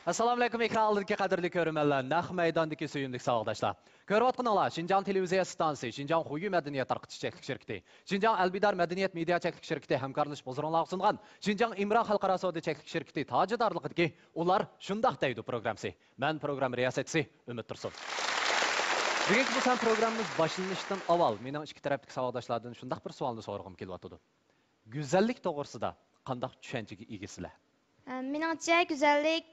Assalamu alaykum ekran oldidagi qadrli ko'rmanlar, naq maydondagi suyimli savoqdoshlar. Ko'rayotganinglar Şinjan televiziya stansiyasi, Şinjan Xuyu madaniyat tarqitish cheklik shirkati, Şinjan Albidar madaniyat media cheklik shirkati hamkorlash bozorlar sungan Şinjan Imron xalqaro savdo cheklik shirkati tajidorligidagi ular shundoq deydi programmasi. Men program riyosatchisi Umid Tursun. Bugungi bu programmamiz boshlanishidan avval mening ikki tarafdagi savoqdoshlardan shundoq bir savolni so'rag'im kelyapti. Güzellik to'g'risida qanday tushunchaga egisizlar? Menimcha güzellik,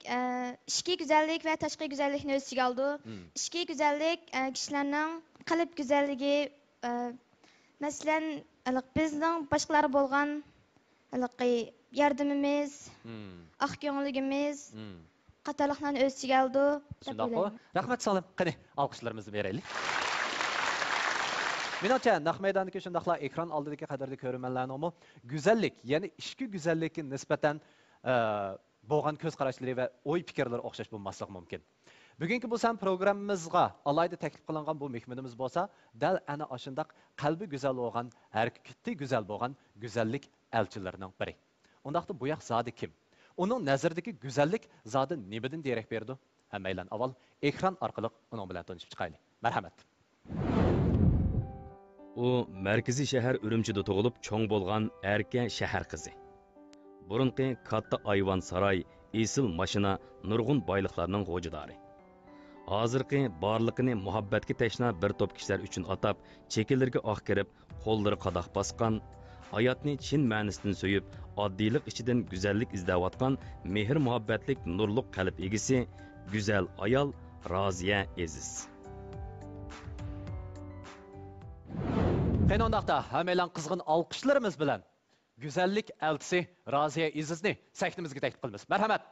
ishki güzellik ve tashqi güzellikni o'z ichiga oldi. Ishki güzellik kishilarning qalb güzelligi, masalan, bizning boshqalar bo'lgan yordamimiz, oq ko'ngilligimiz, qatorliqlarni o'z ichiga oldi. Shundoqmi? Rahmat Salim. Qani, olqishlarimizni beraylik. Menimcha, naq maydondagi shundoqlar ekran oldidagi qadrli ko'rmanlarning güzellik, ya'ni ishki güzellikka nisbatan bo'lgan ko'z qarashlari va o'y fikrlari o'xshash bo'lmasligi mumkin. Bugungi bu programmamizga alayda taklif qilingan bu mehmonimiz bo'lsa, dal ana shundoq qalbi go'zal bo'lgan, harakati go'zal bo'lgan go'zallik elchilarining biri. Undaqda bu yoq zodi kim? Uning nazaridagi go'zallik zodi nimadan derak berdi? Hammaylar avval ekran orqali uning bilan tanishib chiqaylik. Marhamat. U markaziy shahar Urumchida tug'ilib, cho'ng bo'lgan erka shahar qizi. Burunqi katta ayvon saroy, esil mashina, nurg'un boyliqlarning g'o'jidori. Hozirgi borliqini muhabbatga tashna bir to'p kishilar uchun atab, chekillarga oq kirib, qo'llari qadoq bosgan, hayotni chin ma'nisidan so'yib, oddiylik ichidan go'zallik izlayotgan mehr muhabbatlik nurliq qalb egisi, go'zal ayol Roziya Aziz. Qanondaqda hammalar qizg'in olqishlarimiz bilan güzellik elchisi Roziya Azizni sahnimizga taklif qilamiz. Marhamat.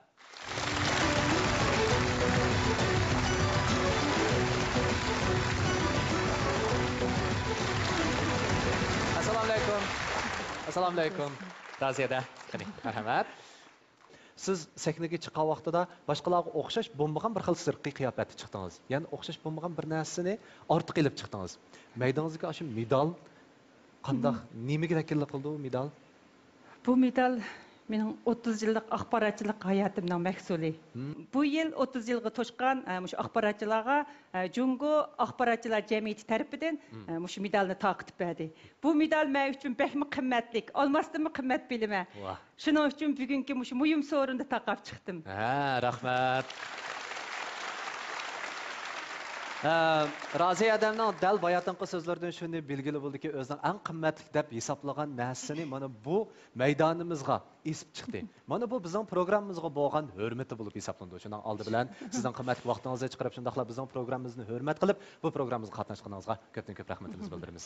Assalomu alaykum. Assalomu alaykum. Roziyada. Qani, marhamat. Siz sahnaga chiqqan vaqtida boshqalarga o'xshash bo'lmagan bir xil sirqiy qiyofatda chiqdingiz. Ya'ni o'xshash bo'lmagan bir narsani ortiq qilib chiqdingiz. Maydoningizga shu medal qanday nimaga vakillik qildi u medal? Bu medal mening 30 yillik axborotchilik hayotimning mahsuli. Bu yil 30 yilga to'shgan shu axborotchilarga Jungo axborotchilar jamiyati tarafidan shu medalni taqdim berdi. Bu medal men uchun bekmi qimmatlik, olmasdimi qimmat bilaman. Shuning uchun bugungi shu muhim so'rinda taqab chiqdim. Ha, rahmat. Roziya adamning dal bayotinqi so'zlaridan shuni belgili bo'ldiki, o'zining eng qimmatli deb hisoblagan narsani mana bu maydonimizga esib chiqdi. Mana bu bizning programmamizga bo'lgan hurmati bo'lib hisoblandi. Shuning oldi bilan sizning qimmatli vaqtingizni chiqarib shundaqla bizning programmamizni hurmat qilib, bu programmamizga qatnashganingizga ko'pdan-ko'p rahmatimizni bildiramiz.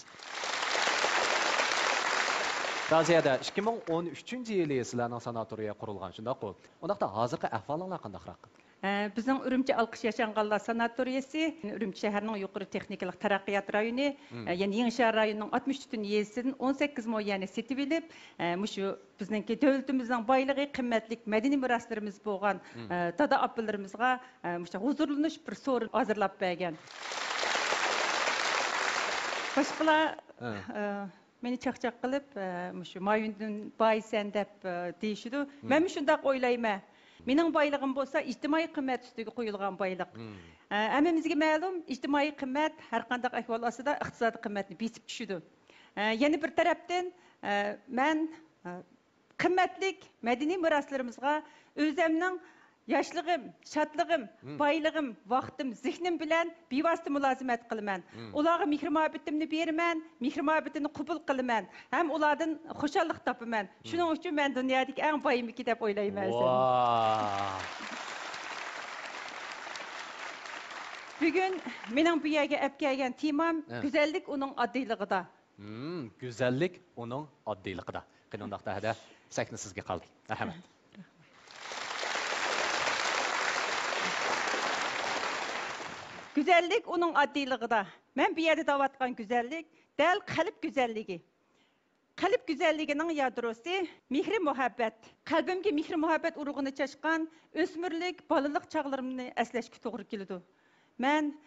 Roziyada 2013-yili sizlarning sanatoriya qurilgan, shundaq-ku. Undaqda hozirgi ahvolinglar qandaqroq? Bizning Urumchi alqish yashanganlar sanatoriyasi, Urumchi shahrining yuqori texnikalik taraqqiyot rayoni, ya'ni Yangi shahar rayonining 64 yesidan 18 moyani setib olib, shu bizningki davlatimizning boyligi, qimmatlik madaniy meroslarimiz bo'lgan dada apalarimizga huzurlanish bir so'rin hozirlab bergan. Boshqalar meni chaqchaq qilib, shu mayundan boysan deb deyishdi. Men shunday o'ylayman. Mening boyligim bo'lsa, ijtimoiy qimmat ustiga qo'yilgan boylik. Hammamizga ma'lum, ijtimoiy qimmat har qanday ahvol ostida iqtisodiy qimmatni besib tushidi. Yana bir tarafdan men qimmatlik madaniy meroslarimizga o'zimning yoshligim, shodligim, boyligim, vaqtim, zehnim bilan bevosita mulozimat qilaman. Ularga mehr-muhabbatimni beraman, mehr-muhabbatini qabul qilaman. Ham ulardan xushallik topaman. Shuning uchun men dunyodagi eng boyimiki deb o'ylayman. Bugun mening bu yerga olib kelgan temam go'zallik uning oddiyligida. Go'zallik uning oddiyligida. Qandoqda hada sahna sizga qoldi. Rahmat. Güzellik onun addiylığıda. Ben bir yerde davatkan güzellik, del kalp güzelliği. Kalp güzelliğinin yadrosu, mihri muhabbet. Kalbimge mihri muhabbet uruğunu çaşkan, ösmürlük, balılık çağlarımını esleşki doğru geldi. Ben,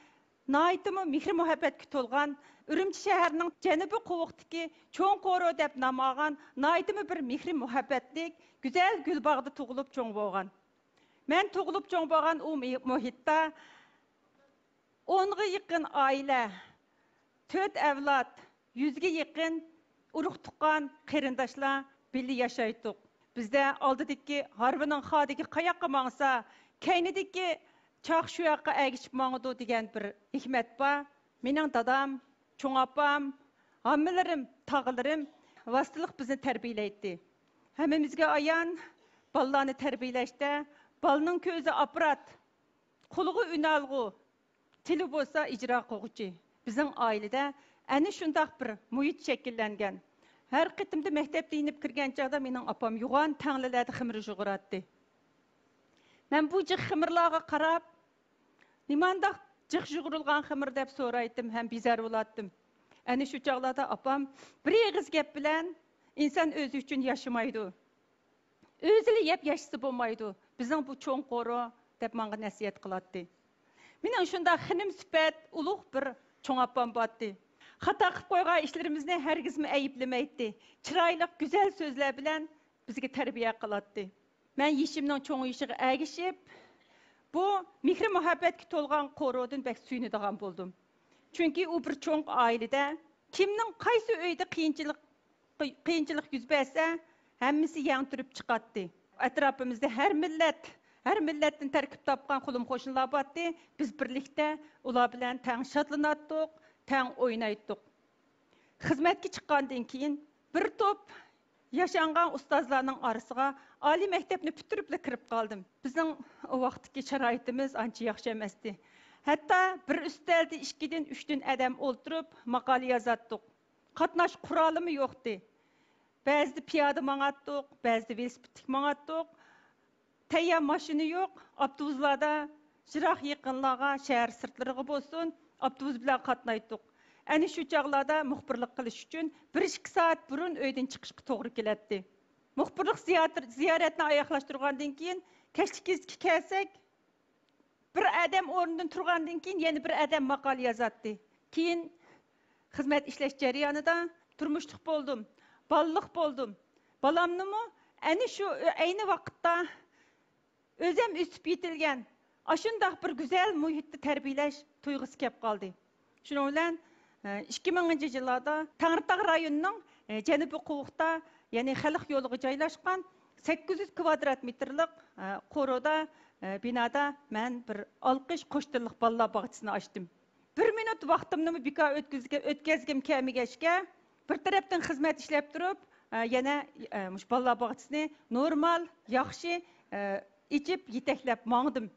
naitimi mihri muhabbet kütolgan, Urumchi şəhərinin cənubi qovuqdaki çoğun qoru deb namağan, naitimi bir mihri muhabbetlik, güzel gülbağda tuğulup çoğun boğan. Ben tug'ilib cho'ng bo'lgan u muhitda 10'ga yaqin oila, 4 avlod, 100'ga yaqin urug' tuqqan qarindoshlar birga yashaydik. Bizda oldidagi harbining xodigi qayoqqa mangsa, keynidagi choq shu yoqqa agishib mangdi degan bir hikmat bor. Mening dadam, cho'ng opam, hammalarim, tog'larim vastiliq bizni tarbiyalaydi. Hammamizga ayon bolalarni tarbiyalashda balaning ko'zi apparat, qo'liga unalg'u, tili bo'lsa ijro qiluvchi. Bizning oilada ana shunday bir muhit shakllangan. Her qitimda maktabga inib kirgan chaqda mening opam yo'g'on tanglalarda ximir yug'uratdi. Men bu jiq ximirlarga qarab, nimandaq jiq yug'urilgan ximir deb so'raydim, ham bizar bo'latdim. Ana shu chaqlarda opam bir eg'iz gap bilan inson o'zi uchun yashamaydi. O'zini yeb yashasa bo'lmaydi. Bizning bu cho'ng qo'ro deb menga nasihat qilatdi. Mening shunda xinim sifat ulug' bir cho'ng opam botdi. Xata qilib qo'ygan ishlarimizni hargizmi ayiblamaydi. Chiroyli, go'zal so'zlar bilan bizga tarbiya qilatdi. Men yeshimning cho'ng yishiga agishib, bu mehr muhabbatga to'lgan qo'rodan bak suyunadigan bo'ldim. Chunki u bir cho'ng oilada kimning qaysi uyda qiyinchilik yuz bersa, hammasi yang turib chiqatdi. Atrofimizda har millatdan tarkib topgan qo'lim qo'shnilar botdi. Biz birlikda ular bilan tang shodlanatdik, tang o'ynaydik. Xizmatga chiqqandan keyin bir to'p yaşangan ustozlarning orasiga oliy maktabni bitirib kirib qoldim. Bizning o vaqtdagi sharoitimiz ancha yaxshi emasdi. Hatto bir ustalda 2dan 3dan adam o'ltirib maqola yozatdik. Qatnash qurolimi yo'qdi. Ba'zida piyoda mang'atdik, ba'zida velosipedlik mang'atdik. Tayyor mashina yo'q, avtobuslarda jiroq yaqinlarga, shahar sirtlariga bo'lsin, avtobus bilan qatnaydik. Ana shu chaqlarda muxbirlik qilish uchun 1-2 soat burun uydan chiqishga to'g'ri keladi. Muxbirlik ziyoratni oyoqlashtirgandan keyin kechlikka kelsak, bir odam o'rnidan turgandan keyin yana bir odam maqola yozatdi. Keyin xizmat ishlash jarayonida turmushlik bo'ldim, balliq bo'ldim. Balamnimi ana shu ayni vaqtda o'zim o'sib yetilgan, ashundaq bir go'zal muhitda tarbiyalash tuyg'usi kelib qoldi. Shuning bilan 2000-yillarda Tangritog' rayonining janubiy quvuqda, ya'ni xalq yo'liga joylashgan 800 kvadrat metrlik qo'roda binoda men bir olqish qo'shtirliq bolalar bog'chisini ochdim. 1 minut vaqtimni bekor o'tkazgim kelmagachga bir tarafdan xizmat ishlab turib, yana mush bolalar bog'chisini normal, yaxshi ichib yetaklab mangdim.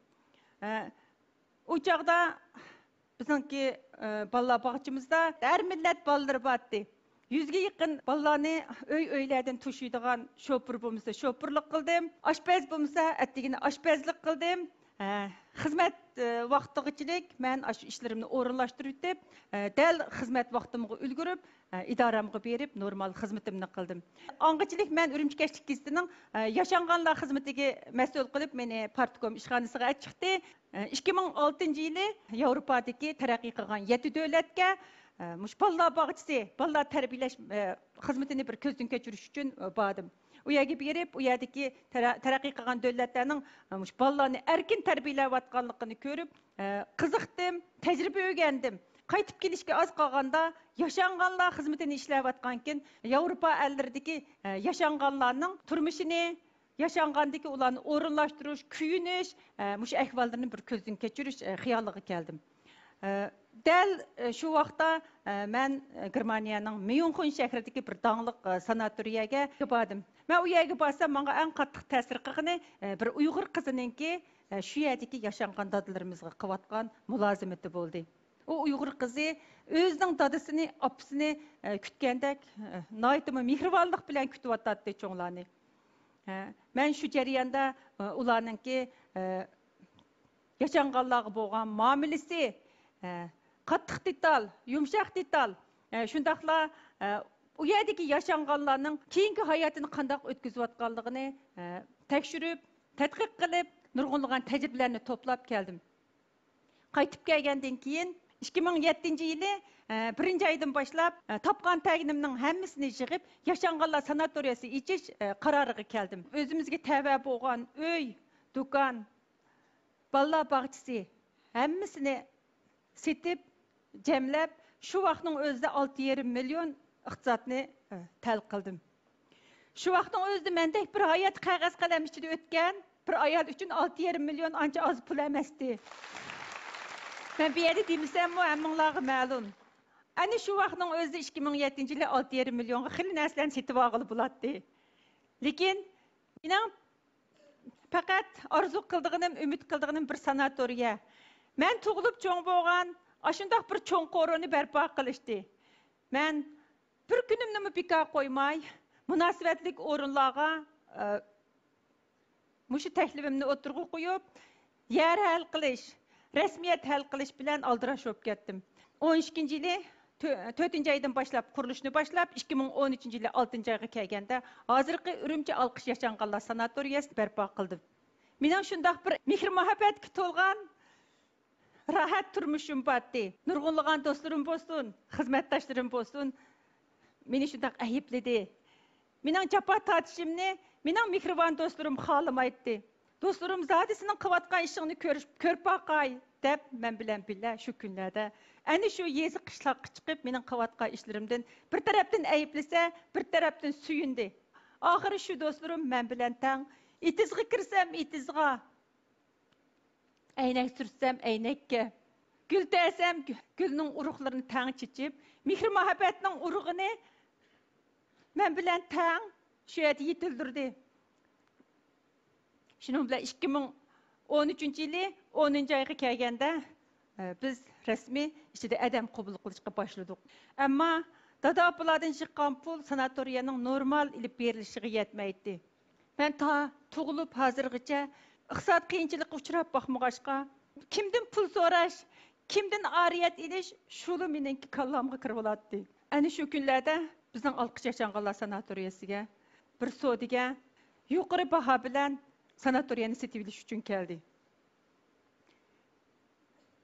O chaqda bizningki bolalar bog'chimizda har millat bolalar bordi. 100'ga yaqin bolalarni uylardan tushiydigan shofir bo'lmasa shofirlik qildim, oshpaz bo'lmasa attigini oshpazlik qildim. Xizmat vaqtigachilik men shu ishlarimni o'rinlashtirib deb, dal xizmat vaqtimga ulgurib, idoramga berib normal xizmatimni qildim. Angachilik men Urumchi kashlik gazetining yashanganlar xizmatiga mas'ul qilib meni partkom ishxonasiga chiqdi. 2006-yili Yevropadagi taraqqiy qilgan 7 davlatga mush bolalar bog'chisi, bolalar tarbiyalash xizmatini bir ko'zdan kechirish uchun bordim. U yerga berib, u yerdagi taraqqiy qilgan davlatlarning mush bolalarni erkin tarbiyalayotganligini ko'rib, qiziqdim, tajriba o'rgandim. Qaytib kelishga oz qolganda yashanganlar xizmatini ishlayotgankin, Yevropa elleridagi yashanganlarning turmushini, yaşangandaki ularni o'rinlashtirish, kuyinish, mush ahvollarini bir ko'zdan kechirish xiyoliga keldim. Dal shu vaqtda men Germaniyaning Myunxen shahridagi bir danglik sanatoriyaga bordim. Men u yerga borsam, menga eng qattiq ta'sir qilgani bir Uyg'ur qizininki shu yerdagi yashangan dadalarimizga qilayotgan mulozimati bo'ldi. O Uyg'ur qizi o'zining dadasini, opasini kutgandek, noyatimi mehribonlik bilan kutyotdi cho'nglarni. Men shu jarayonda ularningki yashanganlarga bo'lgan muomalasi, qattiq detal, yumshoq detal, shundaqla u yerdagi yashanganlarning keyingi hayotini qanday o'tkazayotganligini tekshirib, tadqiq qilib, nurg'unlagan tajribalarni to'plab keldim. Qaytib kelgandan keyin 2007-yili 1-oydan boshlab topgan taginimning hammasini yig'ib, yashanganlar sanatoriyasi ichish qaroriga keldim. O'zimizga tava bo'lgan uy, do'kon, Ballar bağçısı hemmisini setip, cemlep, şu vaqtning o'zida 6,5 million iqtisodni tal qildim. Şu vaqtning o'zida mendek bir hayot qog'oz qalam ichida o'tgan bir ayol uchun 6,5 million ancha oz pul emasdi. Men bu yerda demisam, hammanglarga ma'lum. Ana shu vaqtning o'zida 2007-yili 6,5 millionga xil narsalarni setib olg'ili bo'ladi. Lekin mening faqat orzu qildig'inim, umid qildig'inim bir sanatoriya. Men tug'ilib cho'ng bo'lgan ashundoq bir cho'ng qo'roni barpo qilishdi. Men bir kunimni bekor qo'ymay, munosabatlik o'rinlarga mushu taklifimni o'tirg'i qo'yib, yer hal qilish, rasmiyat hal qilish bilan aldirash bo'lib ketdim. 12-yili 4-oydan boshlab qurilishni boshlab 2013-yili 6-oyga kelganda hozirgi Urumchi alqish yashanganlar sanatoriyasi barpo qildim. Mening shundoq bir mehr-muhabbatga to'lgan rahat turmushim bordi. Nurg'unlagan do'stlarim bo'lsin, xizmatdoshlarim bo'lsin, meni shundoq aybladi. Mening jafo tortishimni mening mehribon do'stlarim xohlamaydi. Do'stlarim zodisining qilayotgan ishini ko'rib boqay deb men bilan birga shu kunlarda ana shu yezi qishloqqa chiqib mening qilayotgan ishlarimdan bir tarafdan ayblasa, bir tarafdan suyundi. Oxiri shu do'stlarim men bilan tang, itizga kirsam itizga, aynak sursam aynakka, gul tasam gulning urug'larini tang chichib, mehr-muhabbatning urug'ini men bilan tang shu yerda yetildirdi. Şunun bilan 2013-yili 10-oyga kelganda biz rasmiy ichida adam qabul qilishga boshladik. Ammo dada bulardan chiqqan pul sanatoriyaning normal ilib berilishiga yetmaydi. Men ta tug'ilib hozirgacha iqtisod qiyinchilikqa uchrab boqmag'achqa, kimdan pul so'rash, kimdan ariyat ilish shuli mening kallamga kirib oladi. Ana shu kunlarda bizning alqish yashanganlar sanatoriyasiga bir sodiga yuqori baho bilan sanatoriyani setib olish uchun keldi.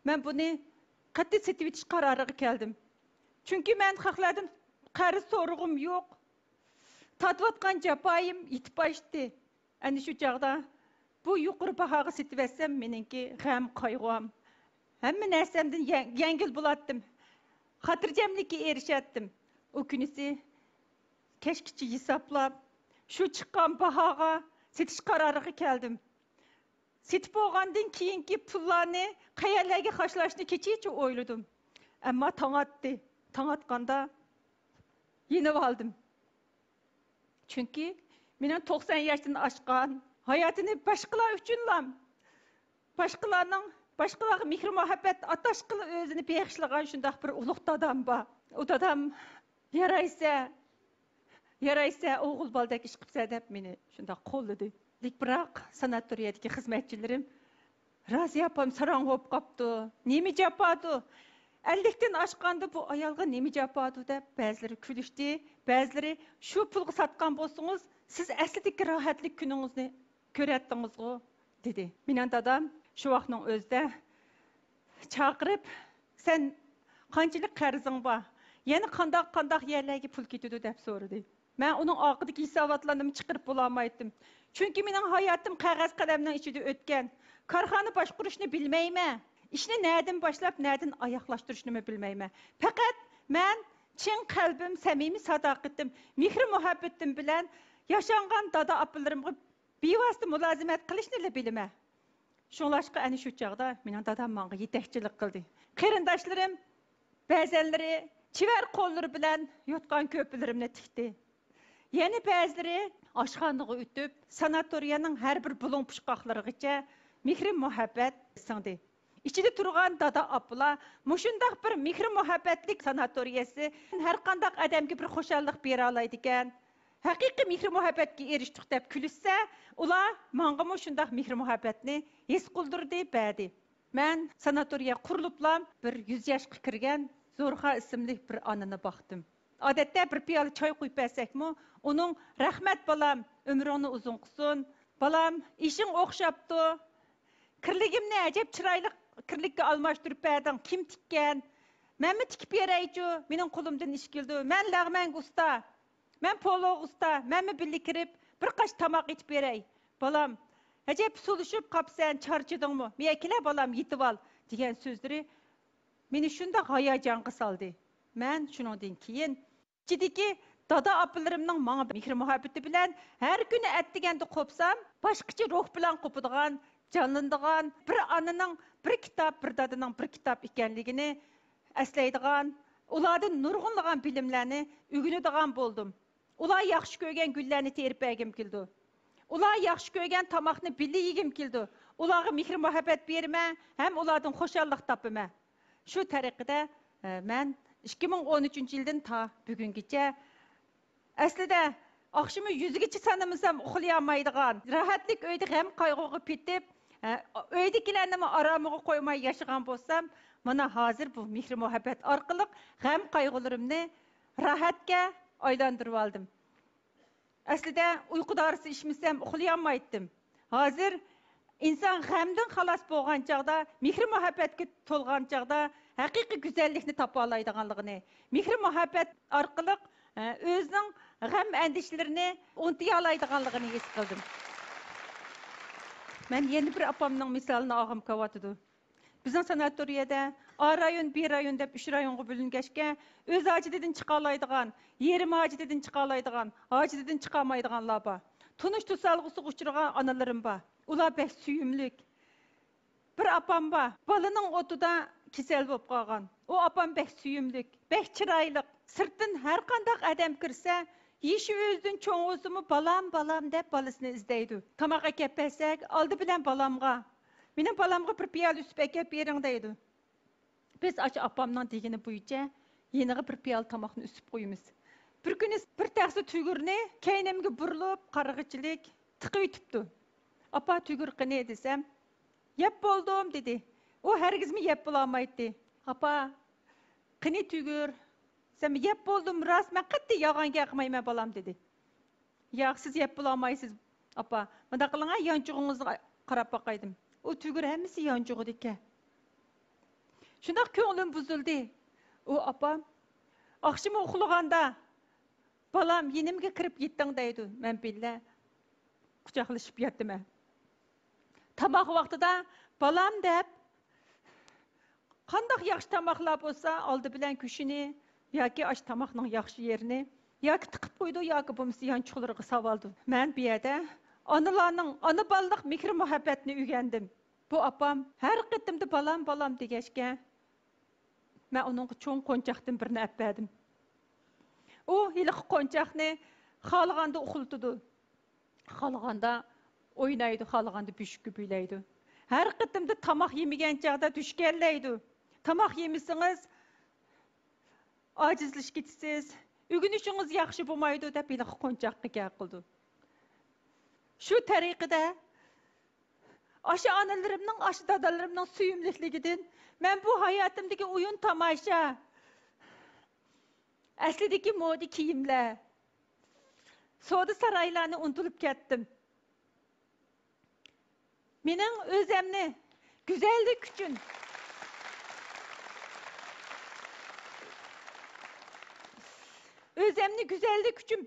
Men buni qat'iy setib olish qaroriga keldim. Chunki men xalqlardan qarz so'rug'im yo'q. Tatvatgan jafoyim yetib boshdi. Ana shu chaqda bu yuqori bahoga setib olsam, meningki g'am, qayg'um, hamma narsamdan yengil bo'latdim. Xotirjamlikka erishatdim. O kunisi kechgacha hisoblab, shu chiqqan bahoga setish qaroriga keldim. Setib bo'lgandan keyingi pullarni qayerlarga xoshlashni kechicha o'yladim. Ammo tong otdi. Tong otganda yenib oldim. Chunki mening 90 yoshdan oshgan hayotini boshqalar uchunlam, boshqalarga mehr-muhabbat atash qilib o'zini beg'ishlagan shundoq bir ulug' dadam bor. O dadam yaraysa o'g'il boldek ish qilsa deb meni shundoq qo'lladi. Biroq sanatoriyadagi xizmatchilarim Raziya opam sarong bo'lib qopti. Nima japadi? 50dan oshganda bu ayolga nima japadi deb ba'zilari kulishdi, ba'zilari shu pulga sotgan bo'lsangiz, siz aslidagi rohatlik kuningizni ko'ratdingizmi dedi. Mening dadam shu vaqtning o'zida chaqirib, sen qanchalik qarzing bor? Yana qandoq yerlarga pul ketadi deb so'radi. Men uning oqidagi hisobotlarni chiqarib bo'lolmaydim. Chunki mening hayotim qog'oz qalamning ichida o'tgan. Korxona boshqarishni bilmayman. Ishni nereden boshlab, nereden oyoqlashtirishni bilmayman. Faqat men chin qalbim, samimiy sadoqatim, mehr-muhabbatim bilan yashangan dada opalarimga bevosita mulozimat qilishni bilaman. Shunlashqa ana shu chaqda mening dadam menga yetakchilik qildi. Qarindoshlarim ba'zanlari chivar qo'llari bilan yotgan ko'pilarimni tikdi. Yana ba'zilari oshxonaga o'tib, sanatoriyaning har bir bulung pushqoqlarigacha mehr-muhabbat singdi. İçinde turgan dada apalar, mushundoq bir mehr-muhabbatlik sanatoriyasi har qanday odamga bir xo'shallik bera oladi ekan. Haqiqiy mehr-muhabbatga erishdik deb kulishsa, ular menga mushundoq mehr-muhabbatni his qildirdi, berdi. Men sanatoriya quriliblam bir 100 yoshga kirgan Zo'rxa ismli bir onani boqdim. Odatda bir piyola choy qo'yib bersakmi, uning rahmat balam, umringni uzun qilsin, balam, ishing o'xshabdi. Kirligimni ajab chiroyli kirlikka almashtirib berding. Kim tikkan? Men mi tikib beraychu? Mening qo'limdan ish keldi. Men lag'mang usta. Men polo usta. Men mi birga kirib bir qash tomoq ichib beray. Balam, Acep suluşup kapsan çarçıdın mı? Mekele balam yitip al degan so'zlari meni shunda hayajonga soldi. Men shuningdan keyin ichidagi dada apalarimning menga mehr muhabbati bilan har kuni atdiganda qo'psam, boshqacha ruh bilan qo'padigan, jonlanadigan bir onaning bir kitob, bir dadaning bir kitob ekanligini eslaydigan, ulardan nurg'unlagan bilimlarni o'rganadigan bo'ldim. Ular yaxshi ko'rgan gullarni terib egim keldi. Ular yaxshi ko'rgan tomoqni birga yegim keldi. Ularga mehr muhabbat berma, ham ulardan xushallik topaman. Shu tariqada men 2013-yildan ta bugungacha aslida oqshimi yuzigacha sanamasam uxlay olmaydigan, rohatlik uyda ham qayg'uga petib, uydagilarni aromiga qo'ymay yashagan bo'lsam, mana hozir bu mehr muhabbat orqali g'am qayg'ularimni rohatga aylantirib oldim. Aslida uyqudarisi ishmisam uxlay olmaydim. Hozir inson g'amdan xalos bo'lgan chaqda, mehr muhabbatga to'lgan chaqda haqiqiy go'zallikni topa oladiganligini, mehr muhabbat orqali o'zining g'am andishlarini unutay oladiganligini his qildim. Men yana bir opamning misolini og'im qilyotdi. Bizning sanatoriyada A rayon, B rayon deb 3 rayonga bo'lingancha o'z ojididan chiqa oladigan, yerim ojididan chiqa oladigan, ojididan chiqa olmaydiganlar bor. Tunish tusalg'usiga uchragan onalarim bor. Ular bek suyumlik. Bir opam bor, balaning o'tida kasal bo'lib qolgan. O opam bek suyumlik, bek chiroyli. Sirtdan har qanday odam kirsa, yeshi o'zidan cho'ng o'zimi balam deb balasini izlaydi. Tomoqqa kelsak, oldi bilan balamga. Mening balamga bir piyol usib akab bering deydi. Biz aç opamning degani bo'yicha yeniga bir piyol tomoqni usib qo'yamiz. Bir kuni bir taxsi tugurni kaynimga burilib, qarg'ichilik tiqiytibdi. Apa tugur qani desam, "Yep bo'ldim" dedi. O hergizmi yep bo'lmaydi. Apa, qani tugur, sen yep bo'ldim, rasman qatti yog'onga qilmayman balam dedi. "Yo'q, siz yep bo'lmaysiz, apa. Bunda qilingan yonchug'ingizni qarab boqaydim." O tugur hammasi yonchug'i ekan. Shunda ko'nglim buzildi. O apam, "Oqshim uxlaganda balam yenimga kirib yetding" deydi. Men billa quchoqlashib yotdim. Tomoq vaqtida balam deb qanday yaxshi tomoqlar bo'lsa, oldi bilan kushini yoki osh tomoqning yaxshi yerini yoki tiqib qo'ydi yoki bo'lmasa yonchuqlariga savoldi. Men bu yerda onalarning ona balliq mehr muhabbatni o'rgandim. Bu opam har qitimda balam degashga men uning cho'ng qo'nchoqdan birini appadim. U hiliq qo'nchoqni xohlaganda uxultidi. Xohlaganda o'ynaydi, xohlaganda bishib kuylaydi. Har qitimda tomoq yemagan chaqda tushganlaydi. Tomoq yemisangiz ojizlashib ketasiz, o'ginishingiz yaxshi bo'lmaydi deb hiliq qo'nchoqqa qildi. Shu tariqada aşı analarimning, aşı dadalarimning suyumlikligidan men bu hayotimdagi o'yin tomosha, aslidagi modi kiyimlar, savdo saroylarini unutilib ketdim. Mening o'zimni go'zallik uchun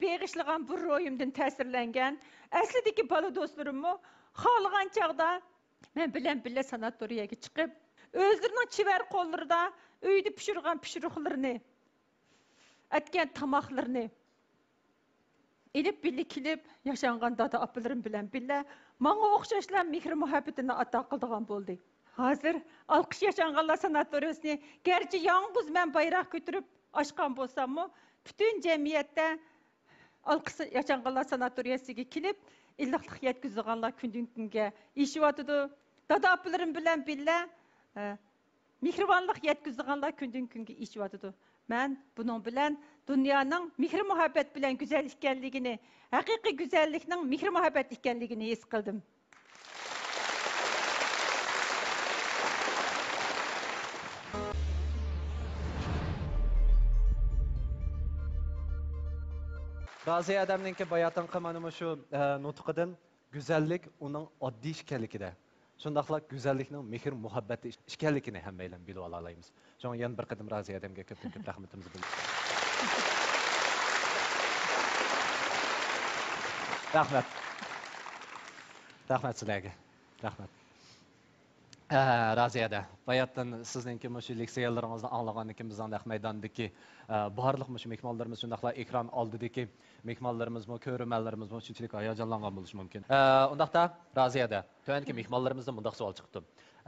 beg'ishlagan bu ro'yimdan ta'sirlangan aslidagi bola do'stlarimmi xohlagan chaqda men bilan birga sanatoriyaga chiqib, o'zlarining chivar qo'llarida uyda pishirgan pishiriqlarini, atgan tomoqlarini elib birga kelib yashangan dada opalarim bilan birga menga o'xshashlar mehr muhabbatini ato qildigan bo'ldi. Hozir olqish yashanganlar sanatoriyasini garchi yolg'iz men bayroq ko'tarib ochgan bo'lsam-mu, butun jamiyatda olqish yashanganlar sanatoriyasiga kelib illiqlik yetkazganlar kundan kunga eshiyotidu. Dada opalarim bilan birga mehribonlik yetkazganlar kundan kunga eshiyotidu. Men buning bilan dunyoning mehr muhabbat bilan go'zal ekanligini, haqiqiy go'zallikning mehr muhabbat ekanligini his qildim. Raziya adamninki bayatan qilmanimi shu nutqidan go'zallik uning oddiy ekanligida. Shundaqla go'zallikning mehr muhabbati ekanligini hammaylar bilib olamiz. Shunga yana bir qadim Raziya adamga ko'p rahmatimizni bildiramiz. Rahmat. Rahmat sizlarga. Rahmat. Raziyada, bayatdan sizningki mushu leksiyalaringizni anglagandan keyin bizning maydondagi barliq mushu mehmonlarimiz shundaqla ekran oldidagi mehmonlarimiz, ko'rmanlarimiz shunchalik hayajonlangan bo'lishi mumkin. Undaqda Raziyada, to'yandagi mehmonlarimizdan bunday savol chiqibdi.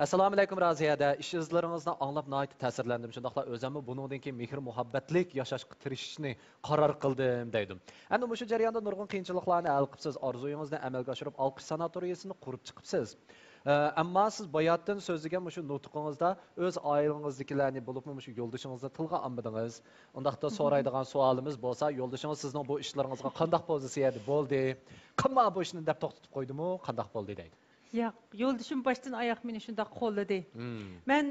Assalomu alaykum Raziyada, ish izlaringizni anglab nihoyat ta'sirlandim. Shundaqla o'zimni buningdan keyin mehr muhabbatlik yashashga tirishishni qaror qildim deydim. Endi mushu jarayonda nurg'un qiyinchiliklarni hal qilibsiz, orzuyingizni amalga oshirib, Olqish sanatoriyasini qurib chiqibsiz. Ammo siz bayatdan so'zlagan mushu nutqingizda o'z oilangizdagilarni bo'libmi mushu yo'ldoshingizni tilga olmadingiz. Undaqda so'raydigan savolimiz bo'lsa, yo'ldoshingiz sizning bu ishlaringizga qanday pozitsiyada bo'ldi? Qanday bu ishni deb to'xtatib qo'ydimi? Qanday bo'ldi deydi. Yo'q, yo'ldoshim boshdan oyoq meni shunday qo'lladi. Men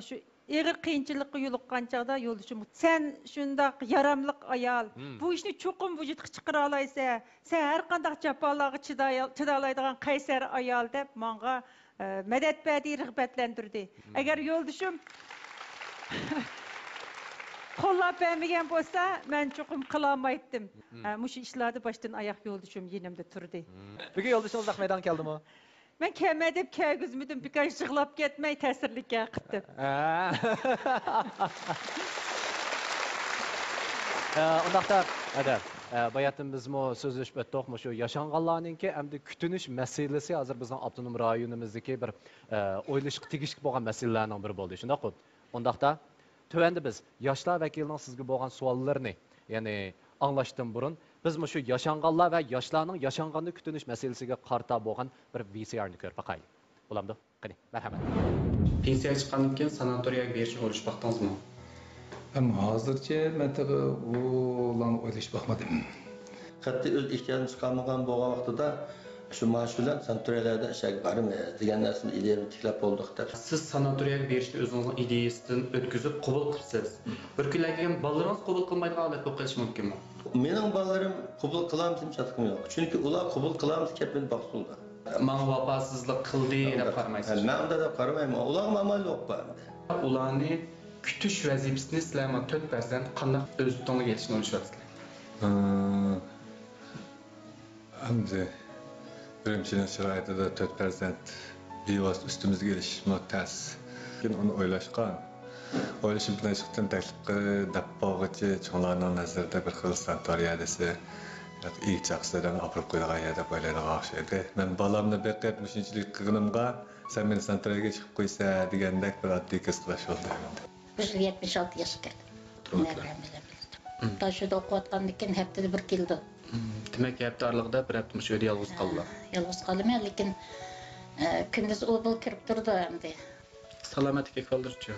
shu eg'ir qiyinchilikqa yo'liqqan chog'da yo'ldoshim, sen shunday yaramliq ayol, bu ishni cho'qim vujudga chiqara olaysan, sen har qanday jafolarga chidalaydigan qaysar ayol deb menga madad berdi, rag'batlantirdi. Agar yo'ldoshim qo'llab bermagan bo'lsa, men cho'qim qila olmaydim. Mushu ishlarda boshdan oyoq yo'ldoshim yonimda turdi. Bugun yo'ldoshingiz maydon keldimi? Ben kelmedim, kelgizmedim, birkaç yığılap ketmey tesirlik yakıttım. Ondaqda, bayatdan biz sözləşib etdik, şu yaşanğanlarınki həm də kütünüş məsələsi hazır bizim avtonom rayonumuzdakı bir oylaşıq tegishli bo'lgan məsələlərdən biri bo'ldi. Shundaqmi? Ondaqda tövəndə biz yoshlar vakilining sizga bo'lgan savollarini, ya'ni anglashdan burun biz shu yaşanğanlar va yoshlarning yaşanğanda kütünüş masalasiga qarta bo'lgan bir VCRni ko'rib baqaylik. Bo'lamdi? Qani, marhamat. Pensiya chiqqandan keyin sanatoriyaga berishni o'ylab baqdingizmi? Hem hozircha men ularni o'ylashib baqmadim. Qat'iy o'z ehtiyojini chiqarmagan bo'lgan vaqtida shu maosh bilan sanatoriyalarda ishga boramiz degan narsani ilgari tiklab bo'ldik deb. Siz sanatoriyaga berishni o'zingizning ideyasidan o'tkazib qabul qilibsiz. Bir kunlarga ham bolalaringiz qabul qilmaydigan holat bo'lib qolishi mumkinmi? Mening bolalarim qabul qilamiz deb chatkım yo'q. Chunki ular qabul qilamiz deb meni baqsuldi. Menga vafosizlik qildi deb qaramaysiz. Men unda deb qaramayman. Ularga amal yo'q bende. Ularni kutish vazifasini sizlarga 4% qanday o'z to'nga kelishni o'ylashyapsizlar? Hamda birinchining sharoitida 4% bevosita ustimizga kelish mutas. Keyin uni o'ylashgan. O'ylashim bilan chiqqan taklifga dappog'ichi cho'nglarning nazarida bir xil sanatoriya desa, ilk chaqsadan olib qo'yilgan yerda bo'laydigan o'xshaydi. Men bolamni beqib mushinchilik qilganimga sen meni sanatoriyaga chiqib qo'ysa degandek bir oddiy qiz qilish oldi. 76 yaşga kirdim. Taşıda o'qiyotgandan keyin haftada bir keldi. Demak, hafta oralig'ida bir hafta shu yerda yolg'iz qoldilar. Yolg'iz qoldim, lekin kunduz u bu kirib turdi endi. Salomatlik ahvoldirchi?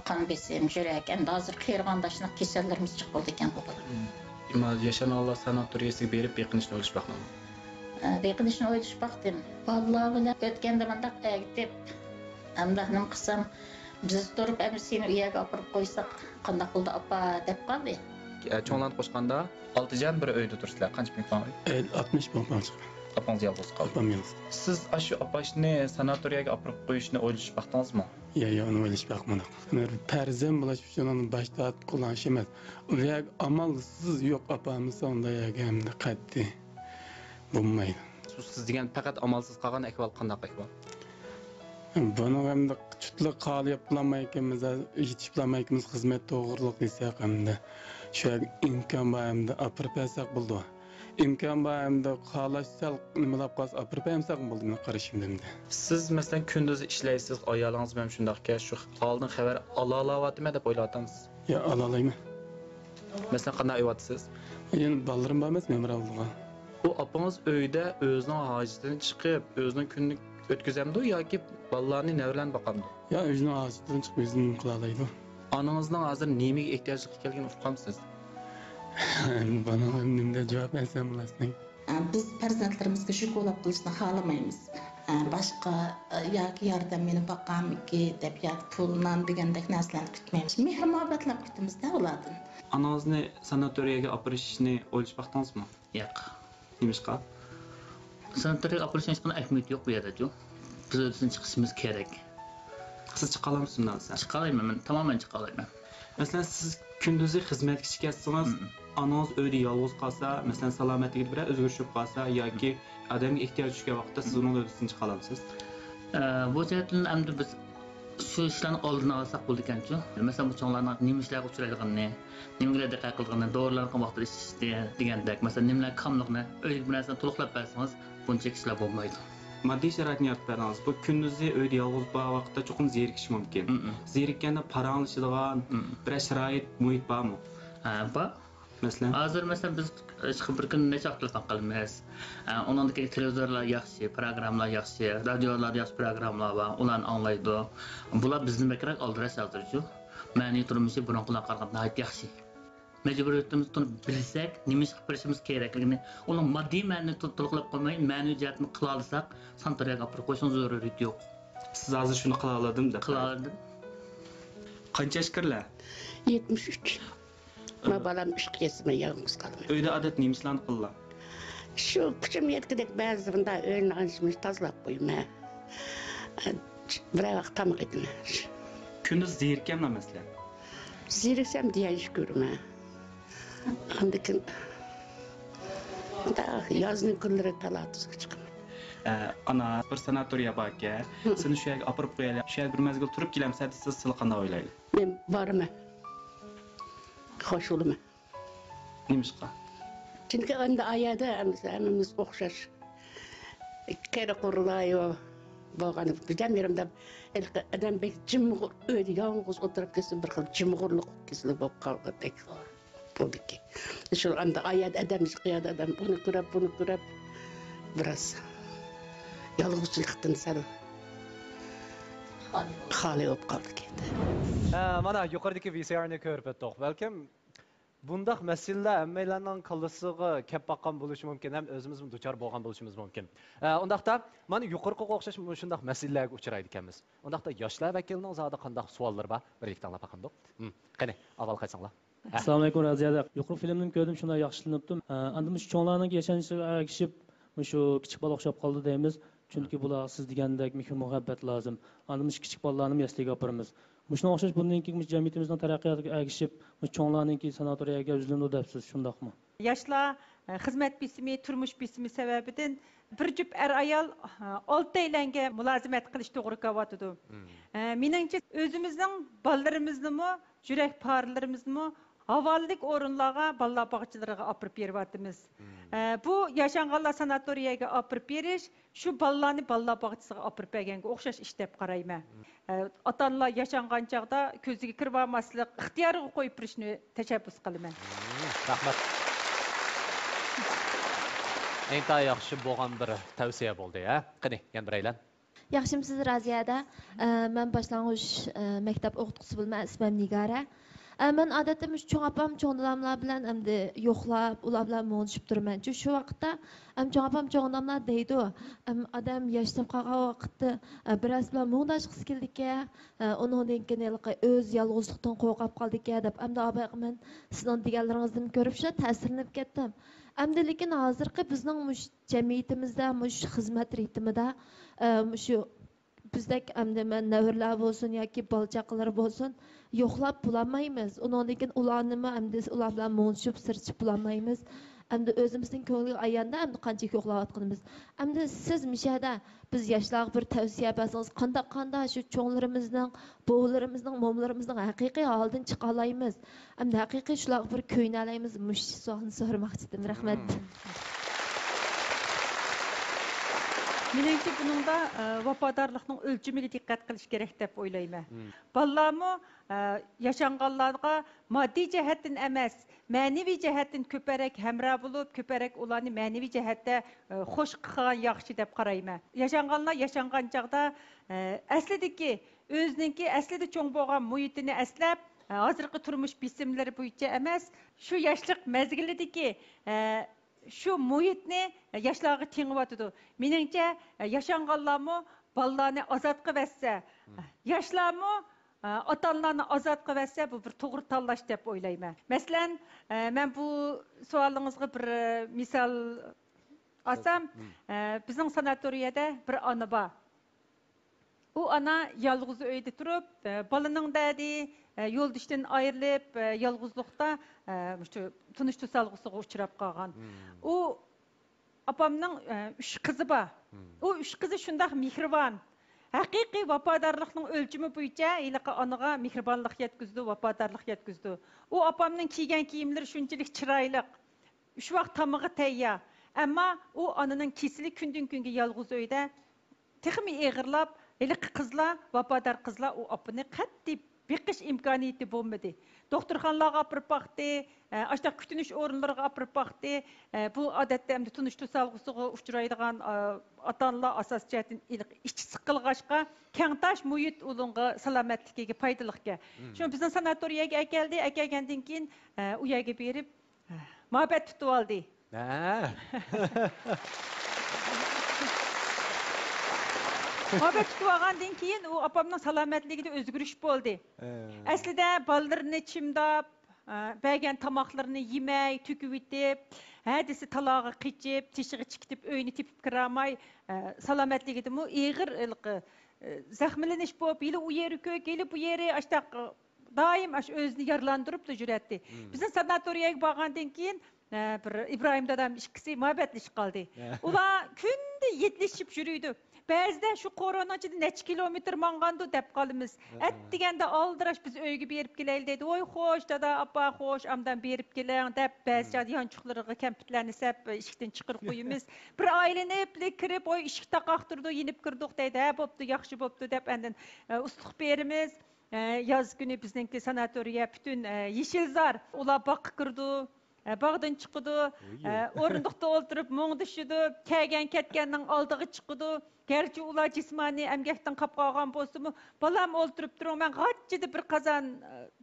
Qon besim, yurak, endi hozir qiyirg'andashliq kasallarimiz chiqib qoldi ekan bu bola. Yaşananlar sanatoriyasiga berib beqinishni o'ylash baqman. Beqinishni o'ylash baqdim. Vallahi bilan o'tganda mendaq deb endi nim qilsam biz turib seni uyaga olib qo'ysak qanday qildi opa deb qoldi. Cho'nglarni qo'shganda 6 jan bir uyda tursizlar. Qancha mehmon? 60 mehmon chiqdi. Opangiz yolg'iz qoldi. Siz shu opashni sanatoriyaga olib qo'yishni o'ylashib baqdingizmi? Yo'q, uni o'ylashib baqmadim. Farzand bo'lish uchun uni boshda qo'llanish emas. Ular amalsiz yo'q opamiz onda yagamda qat'i bo'lmaydi. Siz degan faqat amalsiz qolgan ahvol qanday ahvol? Buni hamda tutliq qolib qilmaymiz, yetishmaymiz xizmat to'g'riliq desak hamda shu imkon borda apirpasak bo'ldi. İmkan borda xohlashsal nimalab qolsa apirpamsak bo'ldi meni qarashimda. Siz masalan kunduz ishlaysiz, ayolingiz bilan shundaqki shu oldin xabar olalayaptimi deb o'ylayapsiz? Yo'q, olalayman. Masalan qanday o'ylayapsiz? Endi bolalarim bormas, men birovga. Bu opangiz uyda o'zining hojatidan chiqib, o'zining kunini o'tkazamdi yoki bolalarni navlarni boqamdi? Yo'q, o'zining hojatidan chiqib o'zini qila oladi. Onangizning hozir nimaga ehtiyojli ekanligini uqamsiz? Bana nimde cevap versem bulasın. Biz farzandlarimizga shu qo'llab qilishni xohlamaymiz. Boshqa yoki yordam meni boqamiki deb yoki puldan degandek narsalarni kutmaymiz. Mehr muhabbatlar kutamiz-da ulardan. Anangizni sanatoriyaga olib borishni o'ylash vaqtingizmi? Yo'q. Nimishqa? Sanatoriyaga olib borishning hech qanday ahamiyati yo'q bu yerda. Biz o'zimiz chiqishimiz kerak. Siz chiqa olamsiz undan? Chiqa olmayman, men tamoman chiqa olmayman. Masalan, siz kunduzi xizmatga chiqasangiz, ananız öyde yalnız qalsa, məsələn salomatligiga bir özgürüşüb qalsa yoki odamga ehtiyoj tushgan vaqtda siz uning o'zini chiqa olasiz. Bu jihatdan endi biz shu ishlarni oldini olsak bo'ldi ekan-ku. Masalan, bu cho'nglarning nima ishlarga uchraydiganini, nimaga diqqat qilganini, dorilarni qanday vaqtda ichishni degandek, masalan, nimalar kamligini o'ylik bir narsani to'liqlab bersangiz, buncha ishlar bo'lmaydi. Moddiy sharoitni yaratib bersangiz, bu kunduzi uyda yolg'iz bo'lgan vaqtda cho'qim zerikish mumkin. Zerikkanda paranglashadigan bir sharoit, muhit bormi? Bor. Masalan, hozir masalan biz chiqib bir kun necha vaqtlar qilamiz. Uningdagi televizorlar yaxshi, programmalar yaxshi, radiolar yaxshi programmalar bor, ularni anglaydi. Bular bizni bekrak oldirash hozirchu. Ma'niy turmushi burunqilarga qaraganda yaxshi. Majburiyatimizni bilsak, nima ish qilib berishimiz kerakligini, ular moddiy ma'noni to'liqlab qo'ymay, ma'niy jihatni qila olsak, sanitariyaga olib qo'yishning zaruriyati yo'q. siz hozir shuni qila oladim deb. Qila oldim. Qancha ashkarlar? 73. Ma balam ish qilsam yalnız qolaman. Uyda odat nima ishlarni qillar? Shu kuchim yetgidek ba'zida o'yinni anishimiz tozalab qo'yaman. Bir vaqt tamoq edaman. Kunduz zerikkanman masalan. Zeriksam deya ish ko'raman. Andikin da yozning kunlari talatusga chiqaman. Ana bir sanatoriya bor ekan. Seni shu yerga olib qo'yaylik. Shu yerga bir mazgil turib kelamsa desiz, siz qanday o'ylaysiz? Men boraman. Xo'sh bo'laman. Nima ishqa? Chunki endi ayada hammamiz o'xshash. Kera qurulayo bo'lgani bizam yerimda adam bek jimg'ur o'yda yolg'iz o'tirib kelsa bir xil jimg'urlik kesilib bo'lib qolgandek bo'ldiki. Shu endi ayada adam chiqyapti, adam buni ko'rib biroz yolg'izlikdan sal xoli bo'lib qoldik endi. Mana yuqoridagi VCR'ni ko'rib o'tdik. Balkim bundaq masalalar hammalarning qallasiga kelib baqqan bo'lishi mumkin, ham o'zimiz duchor bo'lgan bo'lishimiz mumkin. Undaqda mana yuqoriga o'xshash shundaq masalalarga uchraydi ekanmiz. Undaqda yoshlar vakilining zodi qandaq savollar bor? Birlikda anglab baqandik. Qani, avval qaytsanglar. Assalomu alaykum Raziyada. Yuqori filmni ko'rdim, shunday yaxshilanibdi. Endi shu cho'nglarning yashashiga ergishib, shu kichik bola o'xshab qoldi deymiz. Chunki bular siz degandek mehr muhabbat lozim. Endi shu kichik bolalarni yasliga olib Shunga o'xshash bundan keyin jamiyatimizning taraqqiyotiga ergishib, cho'nglarning sanatoriyaga uzilindi debsiz, shundaqmi? Yoshlar xizmat bisimi, turmush bisimi sababidan bir jup ayol 6 aylanga mulozimat qilish to'g'ri kelyapti. Meningcha o'zimizning bolalarimizni, yurak parlarimizni havollik o'rinlarga, bolalar bog'chalariga olib beryapmiz. Bu yashanganlar sanatoriyaga olib berish, shu bolalarni bolalar bog'chasiga olib berganga o'xshash ish deb qarayman. Ota-onalar yashangan chaqda ko'ziga kirib olmaslik, ixtiyoriga qo'yib berishni tashabbus qilaman. Rahmat. Eng yaxshi bo'lgan bir tavsiya bo'ldi, ha? Qani, yana biraylan. Yaxshimisiz Raziyada. Men boshlang'ich maktab o'qituvchisi bo'lman, ismim Nigara. Men odatda cho'ng opam, cho'ng dadamlar bilan endi yo'qlab, ular bilan mo'nishib turman. Shu vaqtda cho'ng opam, cho'ng dadamlar deydi, odam yashab qolgan vaqtda biroz bilan mo'ndash qilib keldik-a, undan keyin o'z yolg'izlikdan qo'rqib qoldik-a deb, endi men sizning deganlaringizni ko'rib shu ta'sirlanib ketdim. Endi lekin hozirgi bizning jamiyatimizda, xizmat ritmida shu bizdek endi men navrlar bo'lsin yoki bolchaqalar bo'lsin yo'qlab bo'lmaymiz. Undan keyin ularni endi ular bilan mo'nishib sirchib bo'lmaymiz. Endi o'zimizning ko'ngilga ayanda endi qancha yo'qlayotganimiz. Endi siz mishada biz yoshlarga bir tavsiya bersangiz, qanday shu cho'nglarimizning, bo'g'larimizning, momlarimizning haqiqiy holidan chiqa olamiz. Endi haqiqiy shularga bir ko'ynalaymiz. Mush savolni so'ramoqchi edim. Rahmat. Menimcha buningda vafodorlikning o'lchamiga diqqat qilish kerak deb o'ylayman. Bolalarmi yashanganlarga moddiy jihatdan emas, ma'naviy jihatdan ko'parak hamroh bo'lib, ko'parak ularni ma'naviy jihatda xush qilgan yaxshi deb qarayman. Yashanganlar yashangan chaqda aslidagi o'ziningki aslida cho'ng bo'lgan muhitini aslab, hozirgi turmush bisimlari bo'yicha emas, shu yoshlik mazgilidagi shu muhitni yoshlarga tengiyotdi. Meningcha yashanganlarmi bolalarni ozod qilsa, yoshlarmi ota-onalarni ozod qilsa, bu bir to'g'ri tanlash deb o'ylayman. Masalan, men bu savolingizga bir misol olsam, bizning sanatoriyada bir ona bor. U ana yolg'iz uyda turib, bolaning dadi, yo'ldishdan ayrilib, yolg'izlikda shu tunish tusalg'isiga uchrab qolgan. U opamning 3 qizi bor. U 3 qizi shunday mehribon. Haqiqiy vafodarlikning o'lchimi bo'yicha iliqi onaga mehribonlik yetkazdi, vafodarlik yetkazdi. U opamning kiygan kiyimlari shunchalik chiroyli. 3 vaqt tamog'i tayyor. Ammo u onaning kesili kundan kunga yolg'iz uyda texmi eg'irlab, iliqi qizlar, vafodar qizlar u opani qattiq beqish imkoniyati bo'lmadi. Doktorxonalarga olib boqdi, ashta kutinish o'rinlariga olib boqdi. Bu odatda endi tunish tusalg'isiga uchraydigan ota-onalar asos jihatdan ichi siqilg'ashqa, kengtash muhit ulunga salomatligiga foydaliga. Shu bizning sanatoriyaga keldi, kelgandan keyin u yerga berib muhabbat tutib oldi. Muhabbat tutib olgandan keyin u opamning salomatligida o'zgarish bo'ldi. Aslida ballarni chimdab, bergan tomoqlarini yemay, to'kib etib, hadisi talog'i qichib, teshig'i chiqib, o'yini tepib kiramay, salomatligida mu eg'ir zaxmlanish bo'lib, yili u yeri ko'k, yili bu yeri ashtaq doim o'zini yaralantirib yuradi. Bizning sanatoriyaga borgandan keyin bir İbrahim dadam ikkisi muhabbatlashib qoldi. Ular kunda yetlashib yuriydi. Ba'zida shu qo'ronachida necha kilometr mang'andu deb qolamiz. Deganda aldirash biz uyga berib kelaylik dedi. Voy xo'sh dada, appa xo'sh, amdan berib keling deb ba'zi yanchuqlariga kampitlarni sap eshikdan chiqarib qo'yamiz. Bir aylanib kirib, voy eshik taqaqtirdi, yenib kirdik deydi. Ha, bo'pti, yaxshi bo'pti deb andin usluq beramiz. Yaz günü bizningki sanatoriya bütün yeşilzar ular baqqa kirdi. Bağdan çıkıdı, orunduqda oturup muğdışıdı, kelgen ketkenning oldiga chiqidi. Gerçi ular jismoniy emgakdan qolib qolgan bo'lsa-mu, balam o'ltirib turing, men g'achchida bir qozon